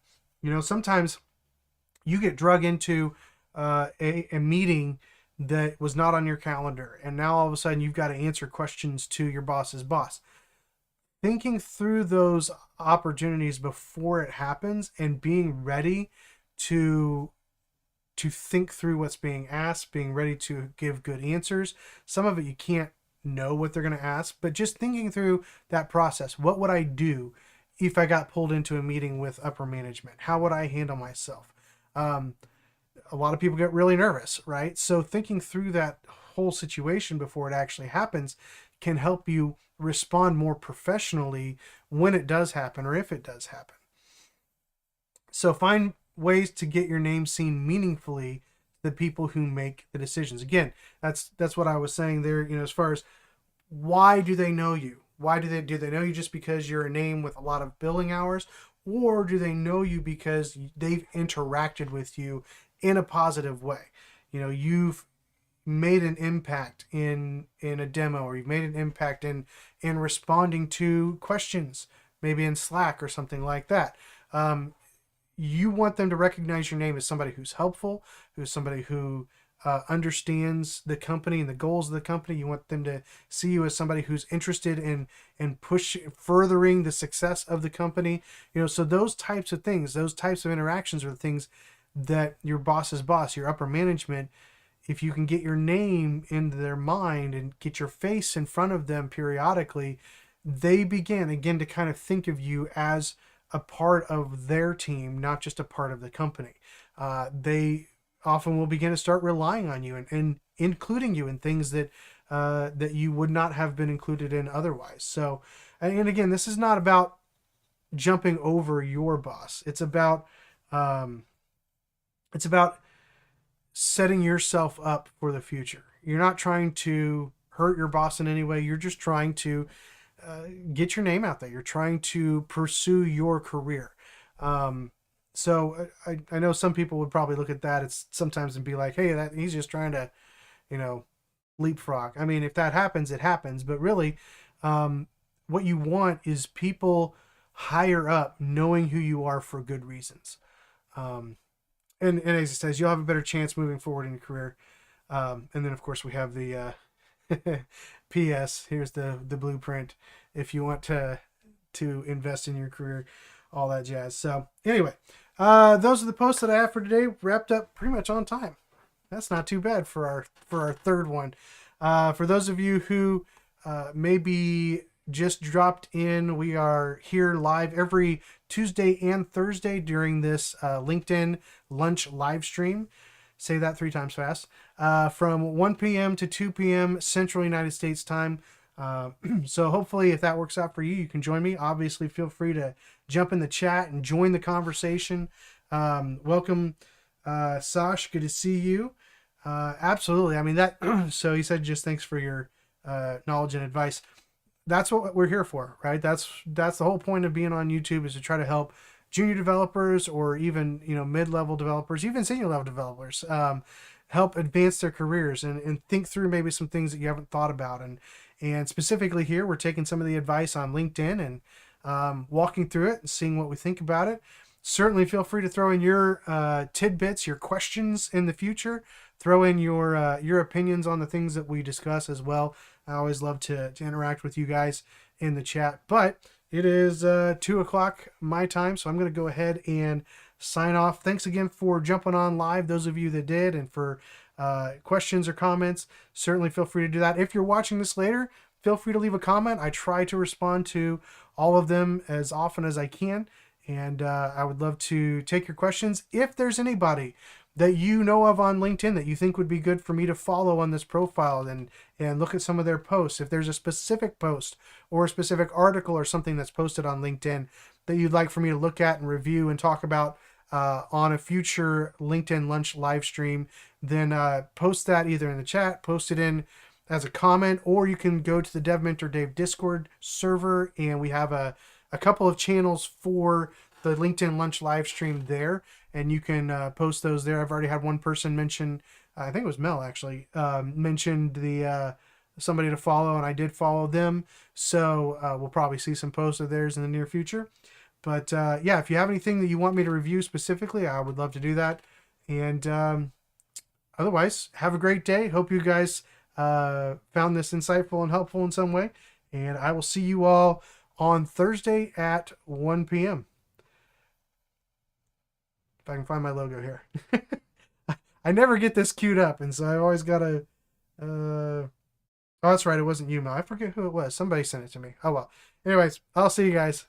Sometimes you get drug into a meeting that was not on your calendar, and now all of a sudden you've got to answer questions to your boss's boss. Thinking through those opportunities before it happens and being ready to think through what's being asked, being ready to give good answers. Some of it you can't know what they're going to ask, but just thinking through that process. What would I do if I got pulled into a meeting with upper management? How would I handle myself? A lot of people get really nervous, right? So thinking through that whole situation before it actually happens can help you respond more professionally when it does happen or if it does happen. So find ways to get your name seen meaningfully, the people who make the decisions. Again, that's what I was saying there, as far as why do they know you? Why do they know you just because you're a name with a lot of billing hours, or do they know you because they've interacted with you in a positive way? You've made an impact in a demo, or you've made an impact in responding to questions, maybe in Slack or something like that. You want them to recognize your name as somebody who's helpful, who's somebody who understands the company and the goals of the company. You want them to see you as somebody who's interested in furthering the success of the company. So those types of things, those types of interactions are the things that your boss's boss, your upper management, if you can get your name into their mind and get your face in front of them periodically, they begin again to kind of think of you as a part of their team, not just a part of the company. They often will begin to start relying on you and including you in things that you would not have been included in otherwise. So, and again, this is not about jumping over your boss. It's about setting yourself up for the future. You're not trying to hurt your boss in any way. You're just trying to get your name out there. You're trying to pursue your career. So I know some people would probably look at that sometimes and be like, hey, he's just trying to, leapfrog. I mean, if that happens, it happens. But really, what you want is people higher up knowing who you are for good reasons. And as it says, you'll have a better chance moving forward in your career. And then, of course, we have the P.S. Here's the blueprint if you want to invest in your career, all that jazz. So anyway, those are the posts that I have for today. Wrapped up pretty much on time. That's not too bad for our third one. For those of you who maybe just dropped in, we are here live every Tuesday and Thursday during this LinkedIn lunch live stream. Say that 3 times fast. From 1 p.m. to 2 p.m. Central United States time. So hopefully if that works out for you, you can join me. Obviously, feel free to jump in the chat and join the conversation. Welcome, Sash. Good to see you. Absolutely. I mean, that. So he said just thanks for your knowledge and advice. That's what we're here for, right? That's the whole point of being on YouTube, is to try to help junior developers or even, mid-level developers, even senior level developers, help advance their careers and think through maybe some things that you haven't thought about. And specifically here, we're taking some of the advice on LinkedIn walking through it and seeing what we think about it. Certainly feel free to throw in your tidbits, your questions in the future. Throw in your opinions on the things that we discuss as well. I always love to interact with you guys in the chat. But it is 2 o'clock my time, so I'm going to go ahead and sign off. Thanks again for jumping on live, those of you that did, and for questions or comments. Certainly feel free to do that. If you're watching this later, feel free to leave a comment. I try to respond to all of them as often as I can. And I would love to take your questions. If there's anybody that you know of on LinkedIn that you think would be good for me to follow on this profile and look at some of their posts, if there's a specific post or a specific article or something that's posted on LinkedIn that you'd like for me to look at and review and talk about on a future LinkedIn Lunch live stream, then post that either in the chat, post it in as a comment, or you can go to the Dev Mentor Dave Discord server, and we have a couple of channels for the LinkedIn Lunch live stream there, and you can post those there. I've already had one person mention, I think it was Mel actually, mentioned the somebody to follow, and I did follow them. So we'll probably see some posts of theirs in the near future. But yeah, if you have anything that you want me to review specifically, I would love to do that. And otherwise, have a great day. Hope you guys found this insightful and helpful in some way. And I will see you all on Thursday at 1 p.m. If I can find my logo here. I never get this queued up, and so I've always got to... oh, that's right. It wasn't you, Mel. I forget who it was. Somebody sent it to me. Oh, well. Anyways, I'll see you guys.